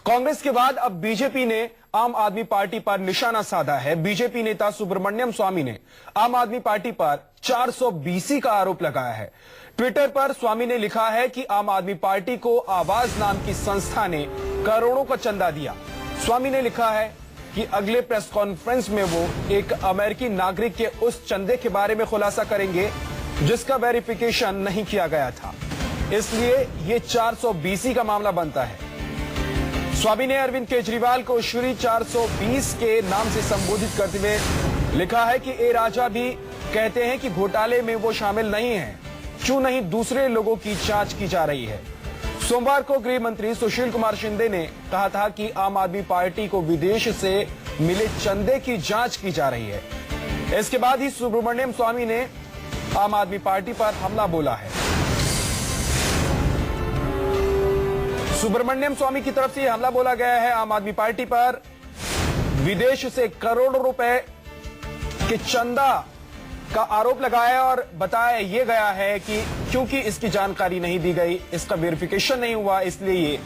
कांग्रेस के बाद अब बीजेपी ने आम आदमी पार्टी पर निशाना साधा है। बीजेपी नेता सुब्रमण्यम स्वामी ने आम आदमी पार्टी पर 420 का आरोप लगाया है। ट्विटर पर स्वामी ने लिखा है कि आम आदमी पार्टी को आवाज नाम की संस्था ने करोड़ों का चंदा दिया। स्वामी ने लिखा है कि अगले प्रेस कॉन्फ्रेंस में वो एक अमेरिकी नागरिक के उस चंदे के बारे में खुलासा करेंगे जिसका वेरिफिकेशन नहीं किया गया था, इसलिए ये 420 का मामला बनता है। स्वामी ने अरविंद केजरीवाल को श्री 420 के नाम से संबोधित करते हुए लिखा है कि ए राजा भी कहते हैं कि घोटाले में वो शामिल नहीं हैं, क्यों नहीं दूसरे लोगों की जांच की जा रही है। सोमवार को गृह मंत्री सुशील कुमार शिंदे ने कहा था कि आम आदमी पार्टी को विदेश से मिले चंदे की जांच की जा रही है। इसके बाद ही सुब्रमण्यम स्वामी ने आम आदमी पार्टी पर हमला बोला है। सुब्रमण्यम स्वामी की तरफ से यह हमला बोला गया है। आम आदमी पार्टी पर विदेश से करोड़ों रुपए के चंदा का आरोप लगाया और बताया यह गया है कि क्योंकि इसकी जानकारी नहीं दी गई, इसका वेरिफिकेशन नहीं हुआ, इसलिए ये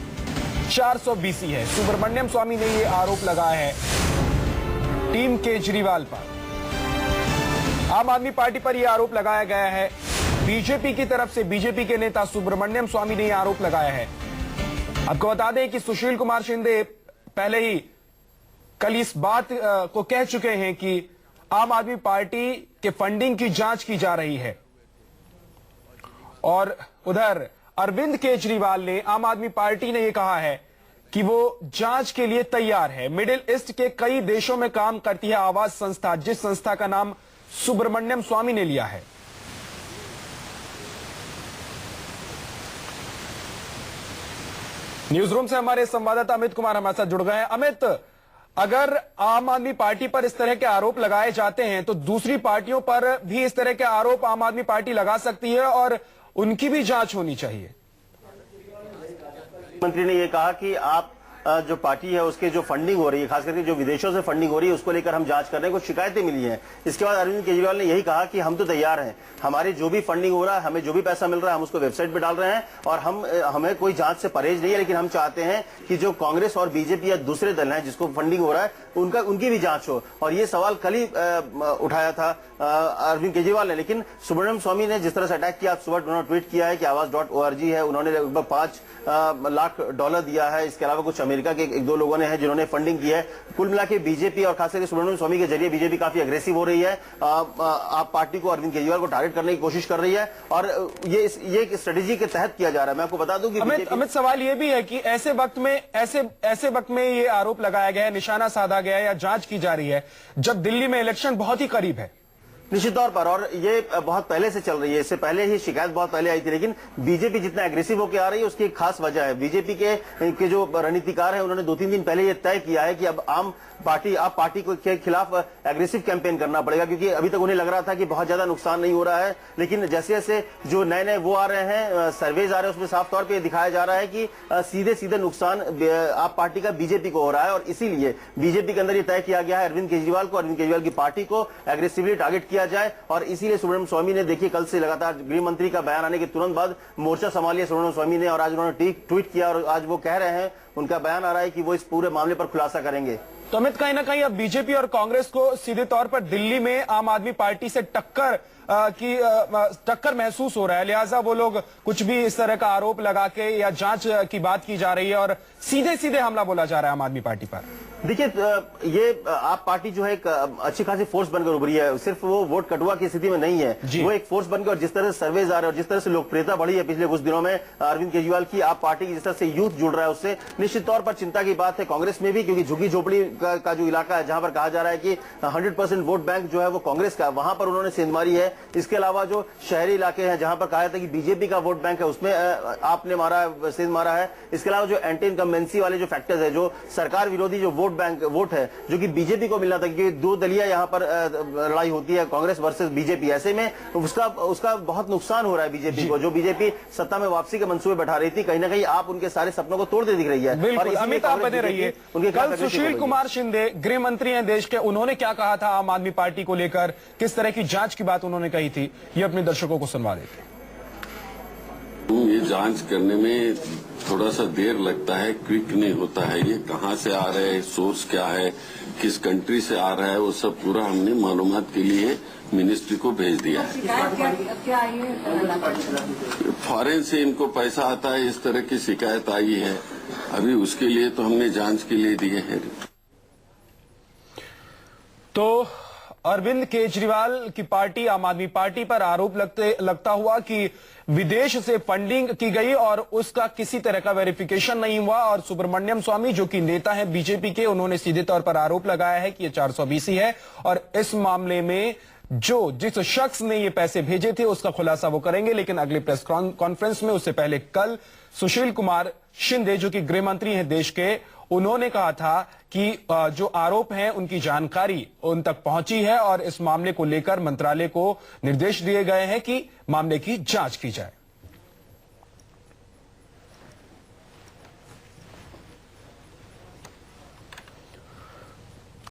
420 है। सुब्रमण्यम स्वामी ने यह आरोप लगाया है टीम केजरीवाल पर। आम आदमी पार्टी पर यह आरोप लगाया गया है। बीजेपी की तरफ से बीजेपी के नेता सुब्रमण्यम स्वामी ने यह आरोप लगाया है। आपको बता दें कि सुशील कुमार शिंदे पहले ही कल इस बात को कह चुके हैं कि आम आदमी पार्टी के फंडिंग की जांच की जा रही है। और उधर अरविंद केजरीवाल ने, आम आदमी पार्टी ने यह कहा है कि वो जांच के लिए तैयार है। मिडिल ईस्ट के कई देशों में काम करती है आवाज संस्था, जिस संस्था का नाम सुब्रमण्यम स्वामी ने लिया है। न्यूज रूम से हमारे संवाददाता अमित कुमार हमारे साथ जुड़ गए हैं। अमित, अगर आम आदमी पार्टी पर इस तरह के आरोप लगाए जाते हैं तो दूसरी पार्टियों पर भी इस तरह के आरोप आम आदमी पार्टी लगा सकती है और उनकी भी जांच होनी चाहिए। मंत्री ने यह कहा कि आप जो पार्टी है उसके जो फंडिंग हो रही है, खास करके जो विदेशों से फंडिंग हो रही है, उसको लेकर हम जांच कर रहे हैं। कुछ शिकायतें मिली हैं। इसके बाद अरविंद केजरीवाल ने यही कहा कि हम तो तैयार हैं, हमारी जो भी फंडिंग हो रहा है, हमें जो भी पैसा मिल रहा है, हम उसको वेबसाइट पे डाल रहे हैं और हमें कोई जांच से परहेज नहीं है, लेकिन हम चाहते हैं कि जो कांग्रेस और बीजेपी या दूसरे दल हैं जिसको फंडिंग हो रहा है उनकी भी जांच हो। और ये सवाल कल ही उठाया था अरविंद केजरीवाल ने। लेकिन सुब्रमण्यम स्वामी ने जिस तरह से अटैक किया, आप सुबह उन्होंने ट्वीट किया है कि आवाज.org है, उन्होंने लगभग $5 लाख दिया है। इसके अलावा कुछ अमेरिका के एक दो लोगों ने हैं जिन्होंने फंडिंग की है। कुल मिला के बीजेपी और खासकर सुब्रमण्यम स्वामी के जरिए बीजेपी काफी अग्रेसिव हो रही है। आप पार्टी को, अरविंद केजरीवाल को टारगेट करने की कोशिश कर रही है और ये एक स्ट्रेटेजी के तहत किया जा रहा है। मैं आपको बता दूं कि अमित, सवाल ये भी है कि ऐसे वक्त में ये आरोप लगाया गया है, निशाना साधा गया है या जांच की जा रही है, जब दिल्ली में इलेक्शन बहुत ही करीब है। निश्चित तौर पर, और ये बहुत पहले से चल रही है, इससे पहले ही शिकायत बहुत पहले आई थी। लेकिन बीजेपी जितना एग्रेसिव होकर आ रही है उसकी एक खास वजह है। बीजेपी के जो रणनीतिकार हैं उन्होंने 2-3 दिन पहले ये तय किया है कि अब आप पार्टी के खिलाफ एग्रेसिव कैंपेन करना पड़ेगा, क्योंकि अभी तक उन्हें लग रहा था कि बहुत ज्यादा नुकसान नहीं हो रहा है। लेकिन जैसे जैसे जो नए वो आ रहे हैं, सर्वेज आ रहे हैं, उसमें साफ तौर पर दिखाया जा रहा है कि सीधे नुकसान आप पार्टी का बीजेपी को हो रहा है। और इसीलिए बीजेपी के अंदर ये तय किया गया है अरविंद केजरीवाल की पार्टी को एग्रेसिवली टारगेट किया जाए। और इसीलिए सुब्रमण्यम स्वामी ने, देखिए, कल से लगातार गृह मंत्री का बयान आने के तुरंत बाद मोर्चा संभाल लिया सुब्रमण्यम स्वामी ने और आज उन्होंने ट्वीट किया और आज वो कह रहे हैं, उनका बयान आ रहा है कि वो इस पूरे मामले पर खुलासा करेंगे। तो अमित, कहीं ना कहीं अब बीजेपी और कांग्रेस को सीधे तौर पर दिल्ली में आम आदमी पार्टी से टक्कर महसूस हो रहा है, लिहाजा वो लोग कुछ भी इस तरह का आरोप लगा के या जांच की बात की जा रही है और सीधे हमला बोला जा रहा है आम आदमी पार्टी पर। देखिए, ये आप पार्टी जो है एक अच्छी खासी फोर्स बनकर उभरी है। सिर्फ वो वोट कटुआ की स्थिति में नहीं है, वो एक फोर्स बनकर, और जिस तरह से सर्वेज आ रहे हैं और जिस तरह से लोकप्रियता बढ़ी है पिछले कुछ दिनों में अरविंद केजरीवाल की, आप पार्टी की जिस तरह से यूथ जुड़ रहा है, उससे निश्चित तौर पर चिंता की बात है कांग्रेस में भी, क्योंकि झुग्गी झोपड़ी का जो इलाका है जहां पर कहा जा रहा है कि 100% वोट बैंक जो है वो कांग्रेस का, वहां पर उन्होंने सेंध मारी है। इसके अलावा जो शहरी इलाके हैं जहां पर कहा जाता है कि बीजेपी का वोट बैंक है, उसमें आपने सेंध मारा है। इसके अलावा जो एंटी इनकम्बेंसी वाले जो फैक्टर्स है, जो सरकार विरोधी जो वोट है, जो कि बीजेपी को मिलना था, क्योंकि दो दलीय यहाँ पर लड़ाई होती है, कांग्रेस वर्सेस बीजेपी। ऐसे में उसका बहुत नुकसान हो रहा है बीजेपी को, जो बीजेपी सत्ता में वापसी के मंसूबे बैठा रही थी। कहीं ना कहीं आप उनके सारे सपनों को तोड़ते दिख रही है। बिल्कुल, अमित, आप बने रहिए। कल सुशील कुमार शिंदे गृह मंत्री हैं देश के, उन्होंने क्या कहा था आम आदमी पार्टी को लेकर, किस तरह की जांच की बात उन्होंने कही थी, ये अपने दर्शकों को सुनवा देते हैं। ये जांच करने में थोड़ा सा देर लगता है, क्विक नहीं होता है। ये कहाँ से आ रहे हैं, सोर्स क्या है, किस कंट्री से आ रहा है, वो सब पूरा हमने मालूमात के लिए मिनिस्ट्री को भेज दिया है। फॉरेन से इनको पैसा आता है, इस तरह की शिकायत आई है। अभी उसके लिए तो हमने जांच के लिए दिए हैं। तो अरविंद केजरीवाल की पार्टी आम आदमी पार्टी पर आरोप लगता हुआ कि विदेश से फंडिंग की गई और उसका किसी तरह का वेरिफिकेशन नहीं हुआ। और सुब्रमण्यम स्वामी जो कि नेता हैं बीजेपी के, उन्होंने सीधे तौर पर आरोप लगाया है कि ये 420 है और इस मामले में जिस शख्स ने ये पैसे भेजे थे उसका खुलासा वो करेंगे। लेकिन अगले प्रेस कॉन्फ्रेंस में, उससे पहले कल सुशील कुमार शिंदे जो कि गृह मंत्री हैं देश के, उन्होंने कहा था कि जो आरोप हैं उनकी जानकारी उन तक पहुंची है और इस मामले को लेकर मंत्रालय को निर्देश दिए गए हैं कि मामले की जांच की जाए।